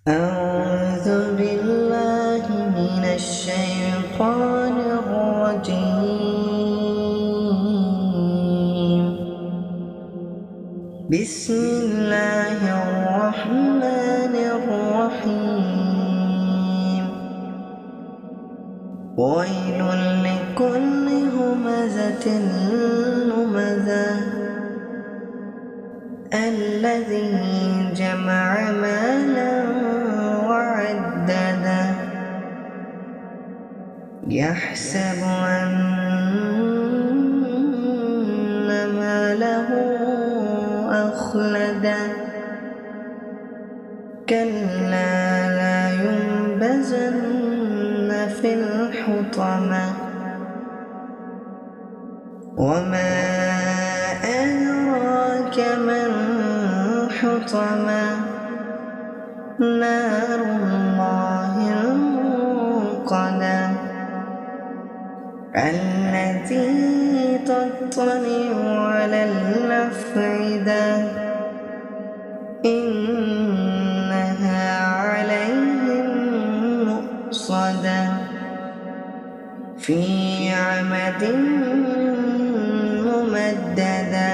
أعوذ بالله من الشيطان الرجيم. بسم الله الرحمن الرحيم. ويل لكل همزة لمزة الذي جمع مالا وعدده يحسب أن ماله أخلده كلا لا ينبذن في الحطمة وما أدراك ما الحطمة نار الله الموقدة التي تطلع على الأفئدة إنها عليهم مؤصدة في عمد ممددة